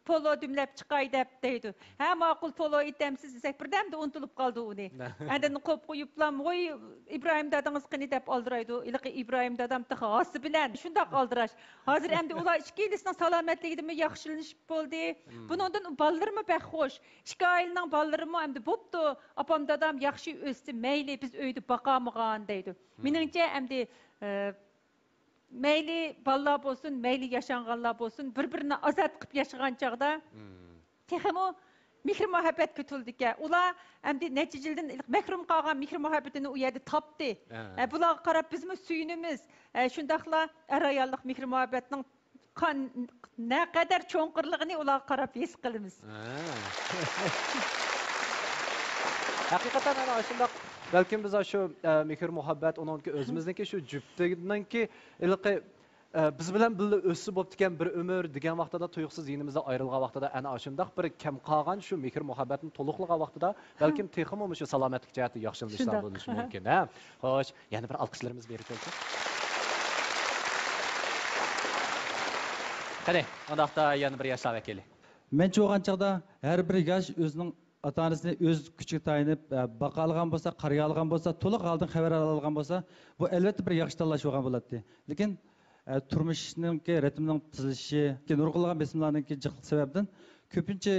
polo dumlab chiqay deb deydi. Ha, ma'qul polo etamsiz desak, birdamda unutilib qoldi uni. Endi qo'yib qo'yiblam, voy İbrahim dadangiz qani deb oldiraydi. Iliqi İbrahim dadam tig'asi bilan shundoq oldirash. Hozir endi ular ikkilisinin salomatligida yaxshilanib bo'ldi. Bundan ballarimi baxxo'sh. Ikki oilaning ballarimi endi bo'pti. Opam dadam yaxshi o'sdi, mayli biz uyda baqamagan deydi. Meningcha endi meyli ballar bo'lsin, meyli yaşanğanlar bo'lsin, bir-birini azat qilib yaşagan chaqda texmo mehr muhabbat kutildi-ki. Ular endi necha yildan mahrum qolgan mehr muhabbatini u yerda topdi. Bularga qarab bizmi suyunimiz. Shundaqla ayollik mehr muhabbatning ne kadar cho'nqirligini ularga qarab his qilamiz. Hakikaten ana shundoq balkim biz shu mehr muhabbat onunki o'zimizniki shu juftliginki ilqi biz bilan birga o'sib o'tgan bir umr degan vaqtida tuyuqsiz yinimizda ayrilgan vaqtida ana shundoq bir kam qolgan shu mehr muhabbatni to'liqlagan vaqtida balkim texmo shu salomatlik jihati yaxshilanishlar bo'lishi mumkin. Ha, xo'sh, yana bir alqishlarimiz berib qo'ysak. Qani, undaqda yana bir yoshlar vakili. Men cho'g'an chaqda har bir yosh o'zining ota-onasini o'z kuchiga tayinib baqalgan bo'lsa, qarayolgan bo'lsa, to'liq oldin xabar olgan bo'lsa, bu albatta bir yaxshi tanlash bo'lgan bo'ladi. Lekin turmushning ritmining tuzilishi, nurg'ulg'an besimlarning jiqliq sababdan ko'pincha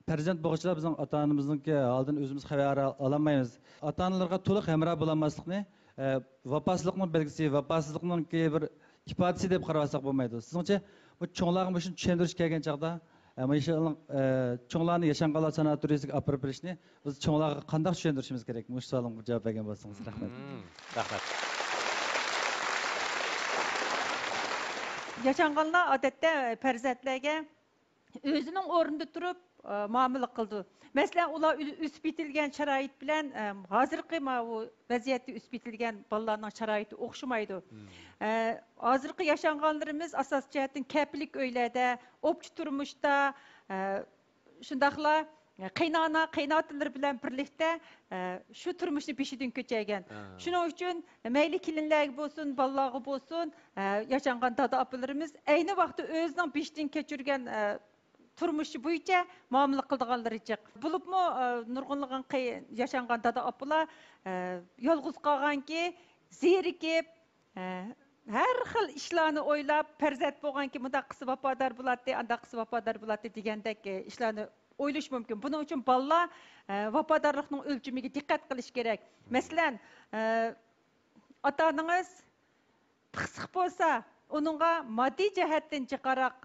farzand bo'g'uvchilar bizning ota-onamizningki oldin o'zimiz xabar olmaymiz. Ota-onalarga to'liq hamroh bo'lmaslikni vafosizlikning belgisi, vafosizlikning bir ifodasi deb qarasak bo'lmaydi. Sizningcha bu cho'nglarga shuni tushuntirish kelgan chaqda cho'nglarni yashanganlar sanatoriyasiga olib berishni biz cho'nglarga qanday tushuntirishimiz kerak? Bu savolga javob bergan bo'lsangiz rahmat. Rahmat. Yaşanğanlar odatda farzandlarga o'zining o'rnida turib muomala qildi. Masalan, ular o'sib yetilgan sharoit bilan hozirgi vaziyatda o'sib yetilgan bolalarning sharoiti o'xshamaydi. Hozirgi yaşanğanlarimiz asos jihatdan kaplik uylarda, o'pchi turmushda shundaqla qaynona, qaynotalar bilan birlikda shu turmushni beshidan ko'chirgan. Shuning uchun mayli kelinlarga bo'lsin, bolalarga bo'lsin, yaşanğan dada opalarimiz ayni vaqtda o'zining beshidan kechirgan turmushi bo'yicha muomala qilganlari jiq. Bo'libmi nurg'unlig'an yaşanğan dada opalar yolg'iz qolganki, zerikib, har xil ishlarni o'ylab, farzand bo'lganki, bunda qisi vafodar bo'ladi, anda qisi vafodar bo'ladi degandek ishlarni o'ylash mumkin. Buning uchun bolalar vafodorlikning o'lchamiga diqqat qilish kerak. Masalan, ota-onangiz pixsiq bo'lsa, uningga moddiy jihatdan jiqaroq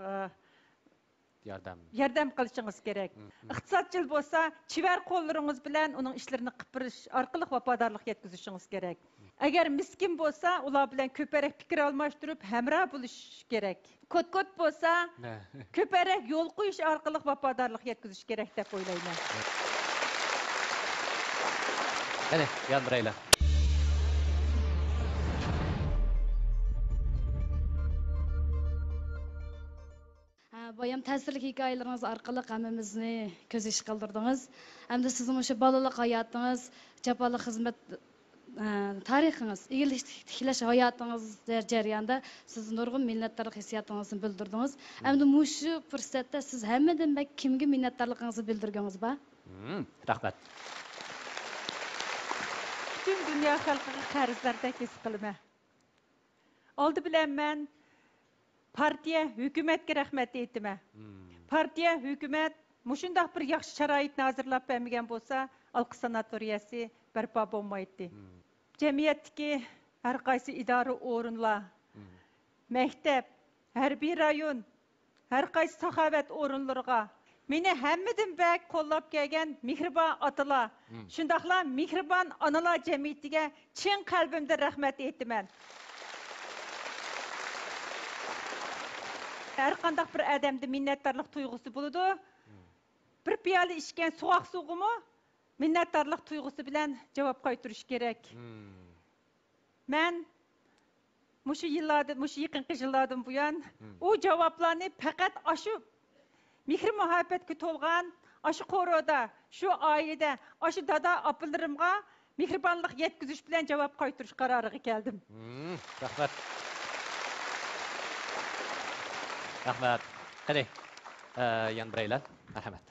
yordam qilishingiz kerak. Iqtisodchil bo'lsa, chivar qo'llaringiz bilan uning ishlarini qilib orqali vafodorlik yetkazishingiz kerak. Agar miskin bo'lsa, ular bilan ko'parak fikr almashtirib, hamroh bo'lish kerak. Ko't bo'lsa, ko'parak yo'l qo'yish orqali vafodorlik yetkazish kerak deb o'ylayman. Qani, yondiraylar. Bayam ta'sirli hikoyalaringiz orqali hammamizni ko'z ish qildirdingiz. Hamda sizning o'sha balalik hayotınız, jafoli xizmat tarixingiz, igilik tiklash hayotingiz jarayonida siz nurg'un minnatdorlik hissiyotingizni bildirdingiz. Hamda shu fursatda siz hammadan kimga minnatdorligingizni bildirganingiz bor? Rahmat. Bütün dünya xalqiga qarzlarda his qilaman. Oldi bilan men partiya, hukumatga rahmat aytaman. Partiya, hukumat mushundaq bir yaxshi sharoitni hozirlab bermagan bo'lsa, Alqi sanatoriyasi barpo bo'lmaydi. Jamiyatdagi har qaysi idora o'rinlar, maktab, harbiy rayon, har qaysi saxovat o'rinlariga meni hammadan bak qo'llab kelgan mehribon otalar, shundaqla mehribon onalar jamiyatiga chin qalbimdan rahmat aytaman. Her qandaq bir adamda minnatdorlik tuyg'usi bo'ladi. Bir piyola ichgan sovuq suvga minnatdorlik tuyg'usi bilan javob qaytarish kerak. Men mushu yaqinqi yillardan buyon u javoblarni faqat shu mehr muhabbatga to'lgan, shu qo'roda, shu oilada, shu dada opalarimga mehribonlik yetkazish bilan javob qaytarish qaroriga keldim. Rahmat. Rahmat. Qani, yondiraylar. Marhamat.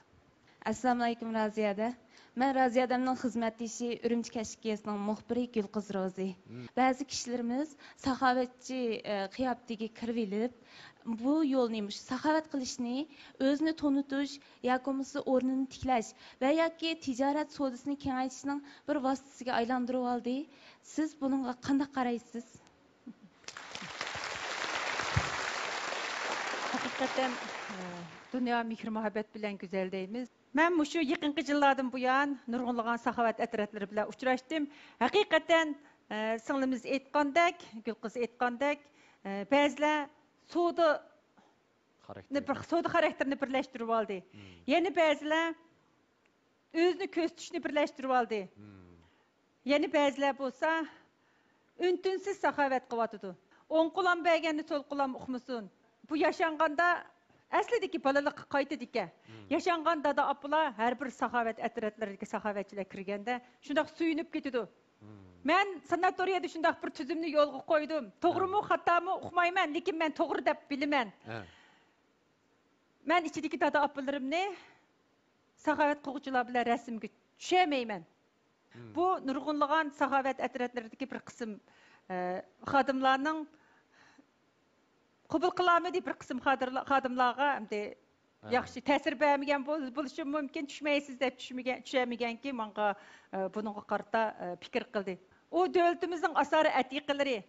Assalomu alaykum Raziyada. Men Raziyadamning xizmatdoshi Urumchi kashkiyasining muxbiri Gulqiz Rozi. Ba'zi kishilarimiz saxovatchi qiyofatiga kirib, bu yo'lni, saxovat qilishni, o'zini tonitish yoki o'rnini tiklash va yoki tijorat sodasini kengaytirishning bir vositasiga aylantirib oldi. Siz bunga qanday qaraysiz? Hakikaten dünya mehr muhabbet bilen güzel deymiz. Ben şu yakınki yıllardan bu yan nurg'unlagan saxovat atratları bilen uçraştım. Hakikaten sınglimiz etkandak, Gülqiz etkandak, bazılar soda karakterini birleştirip aldı. Yeni bazılar özünü köstüşünü birleştirip aldı. Yeni bazılar bolsa üntünsiz saxovat qıvatıdı. On qulam bəgəni sol qulam uxmusun. Bu yaşanğanda əslidəki balalıq qaytıdıkə. Yaşanğanda da apılar hər bir saxavat ətrətlərdəki saxavatçılar kirgəndə şundaq suyunub getidu. Mən sanatoriyada şundaq bir tüzümlü yolğa qoydum. Toğrumu, xatamı uxmayman, lekin mən toğru dəb bilimən. Mən içidəki dada apılarımni saxavat qılğıcılar bilan rəsmgə düşəməyəm. Bu nurg'unlagan saxavat ətrətlərdəki bir qism xadimlarning qabul qilolmadi bir qism xodimlarga yaxshi ta'sir bermagan bo'lishi mumkin, tushmaysiz deb tushamaganki, menga bunga qarata fikr qildi. U davlatimizning asari atiqalari.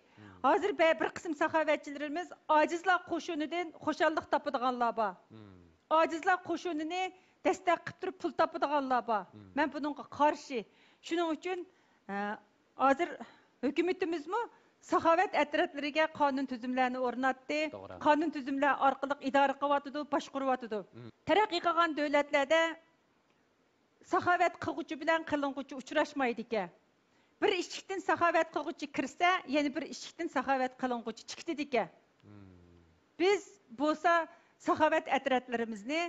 Hozir bir qism saxovatchilarimiz ojizlar qo'shunidan xo'shallik topadiganlar bor. Ojizlar qo'shunini dastak qilib turib pul topadiganlar bor. Men bunga qarshi. Shuning uchun hozir hukumatimizmi saxovat atratlarga qonun tuzumlarini o'rnatdi. Qonun tuzumlar orqali idora qilyotdi, boshqaryotdi. Taraqqiy qilgan davlatlarda saxovat qilguvchi bilan qilinguvchi uchrashmaydi ekan. Bir eshikdan saxovat qilguvchi kirsa, yana bir eshikdan saxovat qilinguvchi chiqdi ekan. Biz bo'lsa saxovat atratlarimizni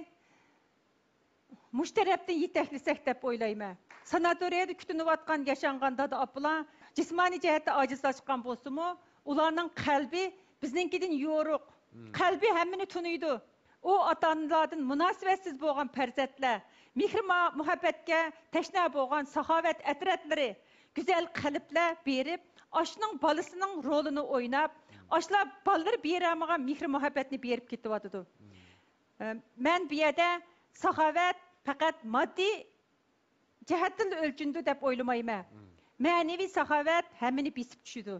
mushtarabdan yetaklasak deb o'ylayman. Sanatoriyada kutilayotgan yaşanganda da apılar cismani cihette acizlaşkan bolsumu, ularning qalbi bizninkidan yo'ruq. Qalbi hammani tunuydu. O ata-onalardan munosabatsiz bo'lgan farzandlar, mehr muhabbatga tashna bo'lgan saxovat atratlari, go'zal qalblar berib, oshning bolasining rolini o'ynab, oshlar bolalar beramagan mehr muhabbatni berib ketyapti. Men bu yerda saxovat faqat moddiy jihatdan ölçündü deb o'ylamayman. Ma'naviy saxovat hammani besib tushidi.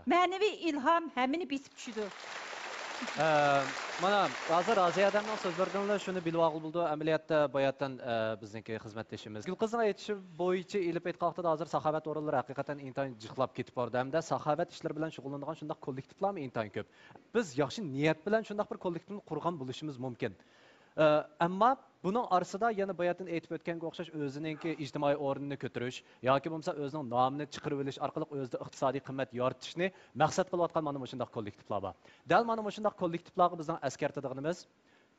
Ma'naviy ilhom hammani besib tushidi. Mana hozir Raziya adamning so'zlaridan shuni bilib oldi. Amaliyotda boyatdan bizniki xizmatdoshimiz Gulqizning aytishi bo'yicha elib aytgan vaqtida hozir saxovat o'rinlari haqiqatan intayin jiqlab ketib bordi. Hamda saxovat ishlari bilan shug'ullanadigan shunday kollektivlarmi intayin ko'p. Biz yaxshi niyat bilan shunday bir kollektivni qurgan bo'lishimiz mumkin. Ammo buning orasida yana boyatdan aytib o'tganga o'xshash o'zininki ijtimoiy o'rnini ko'tarish yoki bo'lmasa o'zining nomini chiqarib olish orqali o'zida iqtisodiy qimmat yoritishni maqsad qilayotgan mana shunday kollektivlar bor. Dal mana shunday kollektivlarga bizning askartadiganimiz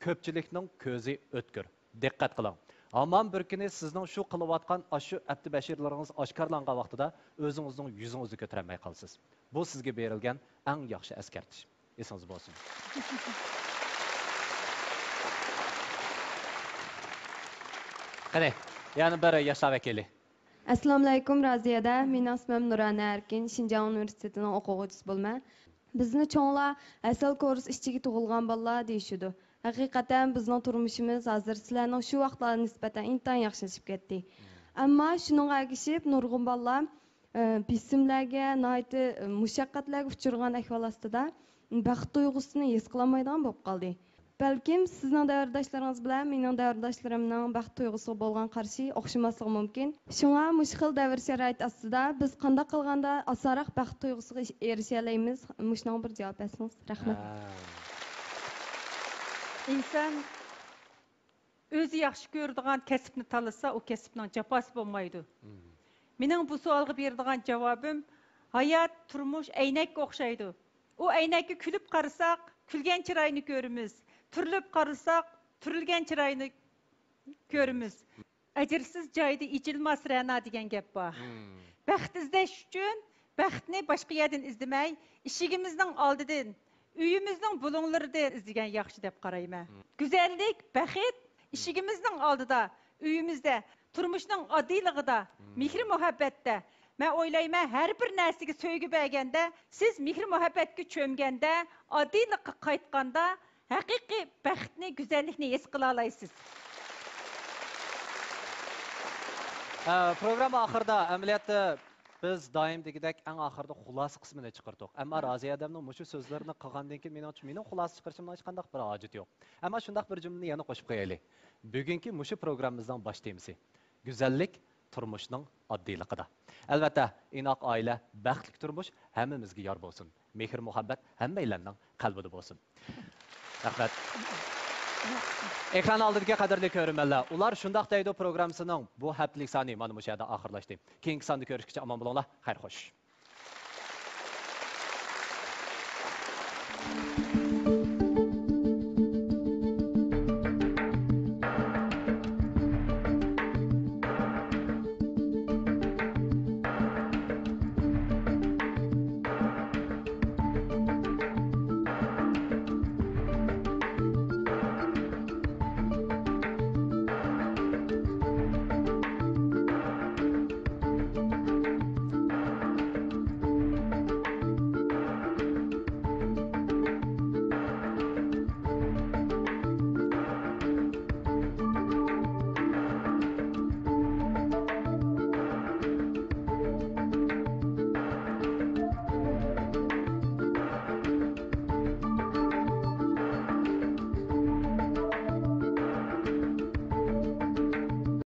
ko'pchilikning ko'zi o'tkir. Diqqat qiling. Amman bir kuni sizning shu qilayotgan shu abdibashirlaringiz oshkorlangan vaqtida o'zingizning yuzingizni ko'tarolmay qolsiz. Bu sizga berilgan eng yaxshi askartish. Esingiz bo'lsin. Qani, yana bir yoshlar vakili. Assalomu alaykum Raziyada. Mening ismim Nurana Erkin, Shinjan universitetining o'quvchisi bo'lman. Bizni cho'nglar asal kurs ishchiga tug'ilgan bolalar deyishadi. Haqiqatan bizning turmushimiz hozir sizlarning shu vaqtlarga nisbatan intayin yaxshilashib ketdi. Ammo shuningga ergishib nurg'un bolalar bisimlarga, noiti mushaqqatlarga uchragan ahvol ostida baxt tuyg'usini his qilolmaydigan bo'lib qoldi. Balkim sizning davrdoshlaringiz bilan mening davrdoshlarimning baxt tuyg'usiga bo'lgan qarshi o'xshamasligi mumkin. Shunga mushkil davr sharoit ostida biz qanday qilganda osonroq baxt tuyg'usiga erisha olamiz? Mushning bir javob bersangiz. Rahmat. İnsan o'zi yaxshi ko'radigan kasbni tanlasa, o kasbning jafosi bo'lmaydi. Mening bu savolga beradigan javobim hayot, turmush aynakka o'xshaydi. O aynakka kulib qarasak, kulgan chiroyni ko'ramiz. Turilib qarasak, turilgan chiroyni ko'ramiz. Ajrsiz joyda ichilmas ra'no degan gap bor. Baxt izlash uchun baxtni boshqa yerdan izlamay, ishigimizning oldidan, uyimizning bulunglaridan izlagan yaxshi deb qarayman. Go'zallik, baxt ishigimizning oldida, uyimizda, turmushning oddiyligida, mehr muhabbatda. Men o'ylayman, har bir narsaga so'ygi berganda, siz mehr muhabbatga cho'mganda, oddiylikka qaytganda haqiqiy baxtni, go'zallikni his qila olasiz. Programma oxirida amaliyotda biz doim degidek eng oxirida xulosa qismini chiqardik. Ammo Raziya adamning mushu so'zlarini qilgandan keyin mening xulosa chiqarishimdan hech qanday bir hojat yo'q. Ammo shunday bir jumlani yana qo'shib qo'yaylik. Bugungi mushu programmamizdan boshlaymiz. Go'zallik turmushning oddiyligida. Albatta, inoq oila, baxtli turmush hammamizga yor bo'lsin. Mehr muhabbat hammalarning qalbida bo'lsin. Rahmat. Ekran oldidagi qadrli ko'ruvchilar, ular shundoq deydi programmasining bu haftalik soni mana bu yerda oxirlashdi. Keyingi sonda ko'rishguncha omon bo'linglar. Xayr xo'sh.